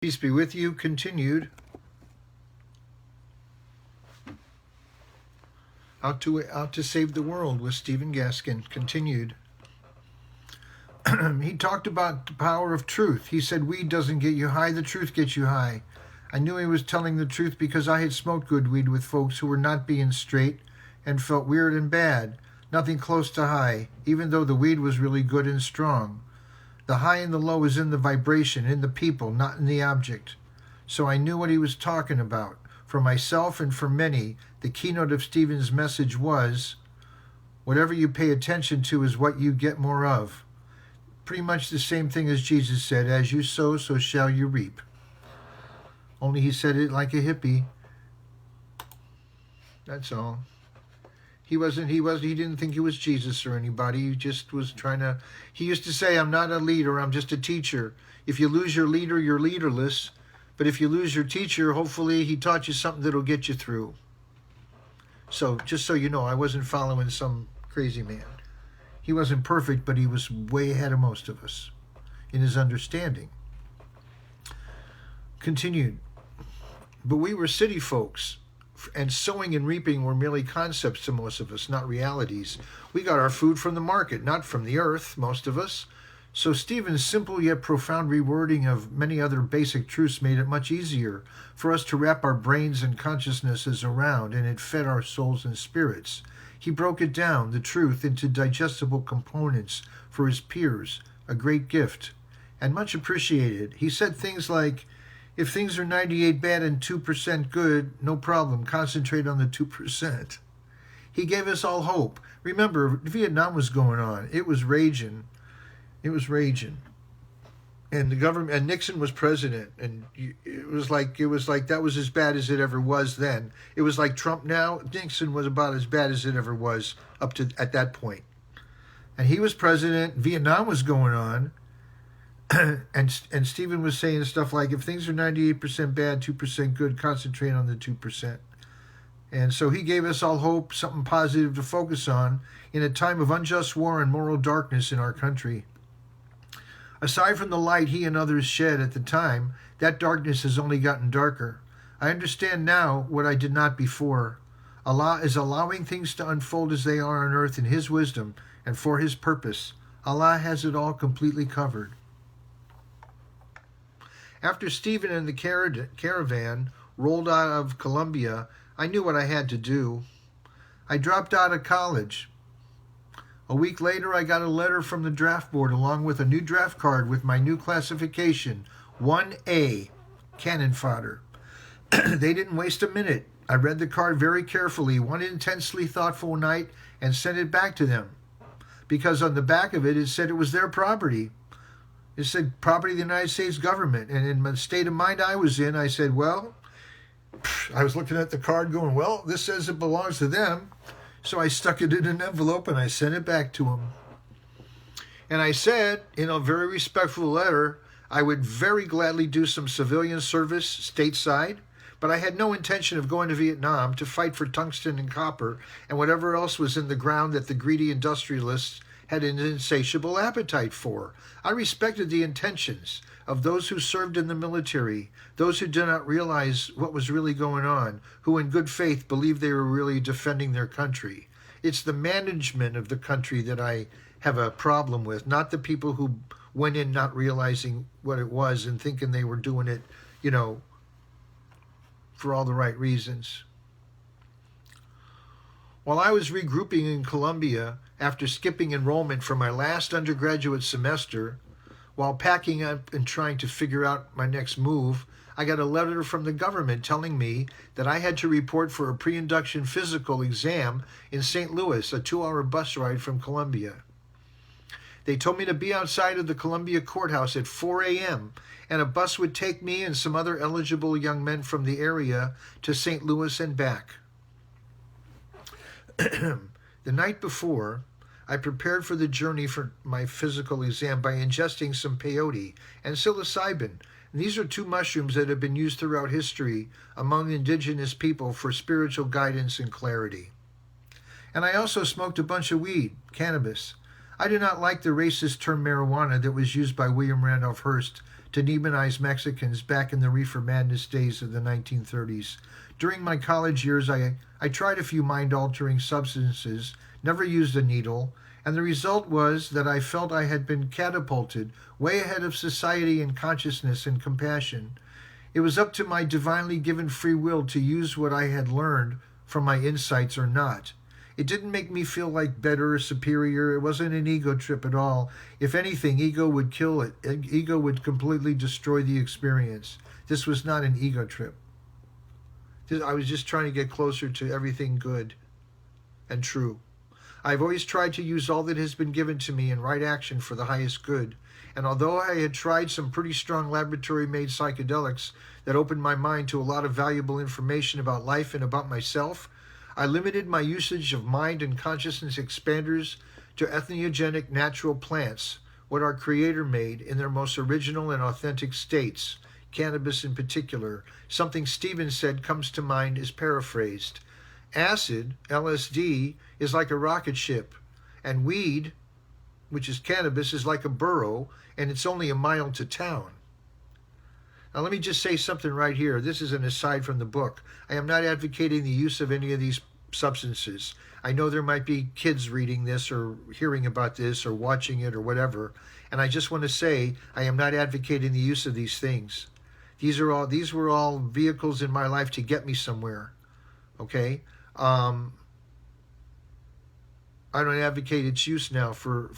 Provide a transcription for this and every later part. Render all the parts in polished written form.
Peace be with you. Continued. Out to Save the World with Stephen Gaskin. Continued. He talked about the power of truth. He said weed doesn't get you high, the truth gets you high. I knew he was telling the truth because I had smoked good weed with folks who were not being straight and felt weird and bad. Nothing close to high, even though the weed was really good and strong. The high and the low is in the vibration, in the people, not in the object. So I knew what he was talking about. For myself and for many, the keynote of Stephen's message was, whatever you pay attention to is what you get more of. Pretty much the same thing as Jesus said, as you sow, so shall you reap. Only he said it like a hippie. That's all. He didn't think he was Jesus or anybody. He just was he used to say, I'm not a leader, I'm just a teacher. If you lose your leader, you're leaderless. But if you lose your teacher, hopefully he taught you something that'll get you through. So, just so you know, I wasn't following some crazy man. He wasn't perfect, but he was way ahead of most of us in his understanding. Continued. But we were city folks. And sowing and reaping were merely concepts to most of us, not realities. We got our food from the market, not from the earth, most of us. So Stephen's simple yet profound rewording of many other basic truths made it much easier for us to wrap our brains and consciousnesses around, and it fed our souls and spirits. He broke it down, the truth, into digestible components for his peers, a great gift, and much appreciated. He said things like, if things are 98 bad and 2% good, no problem. Concentrate on the 2%. He gave us all hope. Remember, Vietnam was going on. It was raging. And the government, and Nixon was president. And it was like that was as bad as it ever was then. It was like Trump now. Nixon was about as bad as it ever was up to at that point. And he was president. Vietnam was going on. And Stephen was saying stuff like, if things are 98% bad, 2% good, concentrate on the 2%. And so he gave us all hope, something positive to focus on in a time of unjust war and moral darkness in our country. Aside from the light he and others shed at the time, that darkness has only gotten darker. I understand now what I did not before. Allah is allowing things to unfold as they are on earth in his wisdom and for his purpose. Allah has it all completely covered. After Stephen and the caravan rolled out of Colombia, I knew what I had to do. I dropped out of college. A week later, I got a letter from the draft board along with a new draft card with my new classification, 1A, cannon fodder. They didn't waste a minute. I read the card very carefully, one intensely thoughtful night, and sent it back to them. Because on the back of it, it said it was their property. It said property of the United States government. And in the state of mind I was in, I said, well, I was looking at the card going, well, this says it belongs to them. So I stuck it in an envelope and I sent it back to them. And I said, in a very respectful letter, I would very gladly do some civilian service stateside, but I had no intention of going to Vietnam to fight for tungsten and copper and whatever else was in the ground that the greedy industrialists had an insatiable appetite for. I respected the intentions of those who served in the military, those who did not realize what was really going on, who in good faith believed they were really defending their country. It's the management of the country that I have a problem with, not the people who went in not realizing what it was and thinking they were doing it, for all the right reasons. While I was regrouping in Colombia, after skipping enrollment for my last undergraduate semester, while packing up and trying to figure out my next move, I got a letter from the government telling me that I had to report for a pre-induction physical exam in St. Louis, a 2-hour bus ride from Columbia. They told me to be outside of the Columbia courthouse at 4 a.m., and a bus would take me and some other eligible young men from the area to St. Louis and back. The night before, I prepared for the journey for my physical exam by ingesting some peyote and psilocybin. And these are two mushrooms that have been used throughout history among indigenous people for spiritual guidance and clarity. And I also smoked a bunch of weed, cannabis. I do not like the racist term marijuana that was used by William Randolph Hearst to demonize Mexicans back in the reefer madness days of the 1930s. During my college years, I tried a few mind-altering substances, never used a needle, and the result was that I felt I had been catapulted way ahead of society in consciousness and compassion. It was up to my divinely given free will to use what I had learned from my insights or not. It didn't make me feel like better or superior. It wasn't an ego trip at all. If anything, ego would kill it. Ego would completely destroy the experience. This was not an ego trip. I was just trying to get closer to everything good and true. I've always tried to use all that has been given to me in right action for the highest good. And although I had tried some pretty strong laboratory-made psychedelics that opened my mind to a lot of valuable information about life and about myself, I limited my usage of mind and consciousness expanders to entheogenic natural plants, what our Creator made in their most original and authentic states, cannabis in particular. Something Stephen said comes to mind is paraphrased. Acid, LSD, is like a rocket ship, and weed, which is cannabis, is like a burro, and it's only a mile to town. Now let me just say something right here. This is an aside from the book. I am not advocating the use of any of these substances. I know there might be kids reading this or hearing about this or watching it or whatever, and I just want to say I am not advocating the use of these things. These were all vehicles in my life to get me somewhere. Okay? I don't advocate its use now for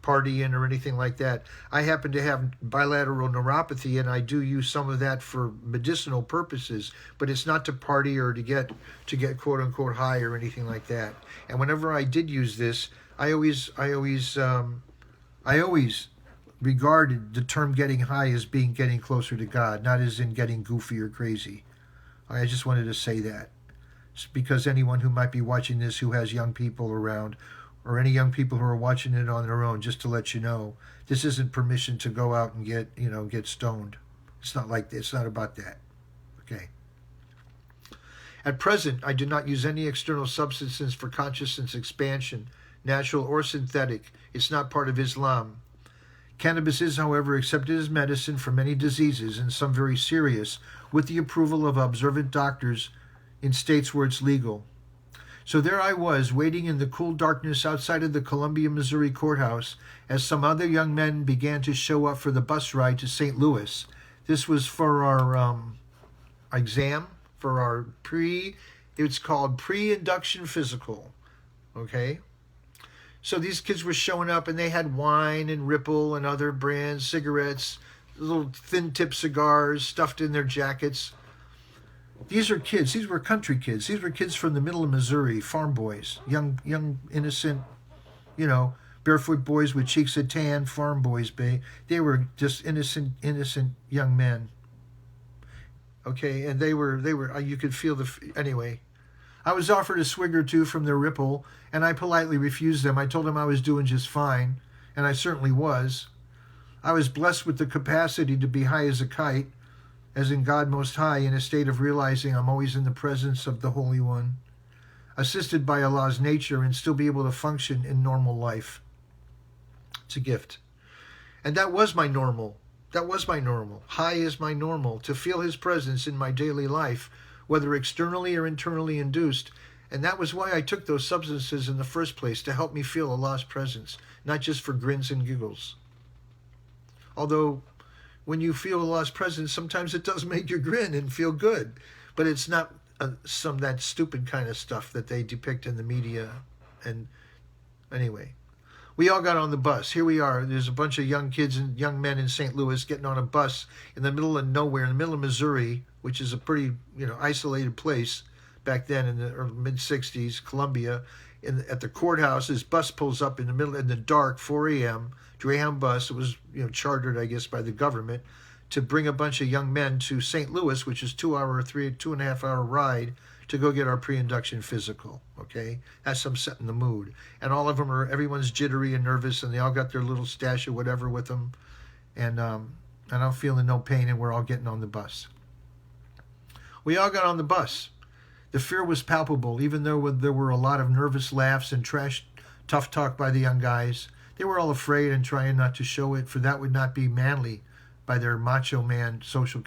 partying or anything like that. I happen to have bilateral neuropathy, and I do use some of that for medicinal purposes, but it's not to party or to get quote unquote high or anything like that. And whenever I did use this, I always regarded the term getting high as being getting closer to God, not as in getting goofy or crazy. I just wanted to say that. Because anyone who might be watching this who has young people around, or any young people who are watching it on their own, just to let you know, this isn't permission to go out and get stoned. It's not about that. Okay. At present, I do not use any external substances for consciousness expansion, natural or synthetic. It's not part of Islam. Cannabis is, however, accepted as medicine for many diseases, and some very serious, with the approval of observant doctors in states where it's legal. So there I was, waiting in the cool darkness outside of the Columbia, Missouri courthouse as some other young men began to show up for the bus ride to St. Louis. This was for our exam, for our it's called pre-induction physical, okay? So these kids were showing up, and they had wine and Ripple and other brands, cigarettes, little thin-tip cigars stuffed in their jackets. These are kids. These were country kids. These were kids from the middle of Missouri, farm boys, young, innocent, barefoot boys with cheeks of tan, farm boys. They were just innocent young men. Okay, and they were. You could feel anyway. I was offered a swig or two from their Ripple, and I politely refused them. I told them I was doing just fine, and I certainly was. I was blessed with the capacity to be high as a kite, as in God Most High, in a state of realizing I'm always in the presence of the Holy One, assisted by Allah's nature, and still be able to function in normal life. It's a gift. And that was my normal. High is my normal, to feel His presence in my daily life, whether externally or internally induced. And that was why I took those substances in the first place, to help me feel Allah's presence, not just for grins and giggles. Although, when you feel Allah's presence, sometimes it does make you grin and feel good. But it's not some of that stupid kind of stuff that they depict in the media. And anyway, we all got on the bus. Here we are. There's a bunch of young kids and young men in St. Louis getting on a bus in the middle of nowhere, in the middle of Missouri, which is a pretty isolated place back then in the mid-'60s, Columbia. At the courthouse, this bus pulls up in the dark, 4 a.m., Greyhound bus. It was chartered, I guess, by the government to bring a bunch of young men to St. Louis, which is 2.5 hour ride to go get our pre-induction physical. Okay, that's them setting the mood. And all of them everyone's jittery and nervous, and they all got their little stash of whatever with them, and I'm feeling no pain, and we're all getting on the bus. We all got on the bus. The fear was palpable, even though there were a lot of nervous laughs and tough talk by the young guys. They were all afraid and trying not to show it, for that would not be manly by their macho man social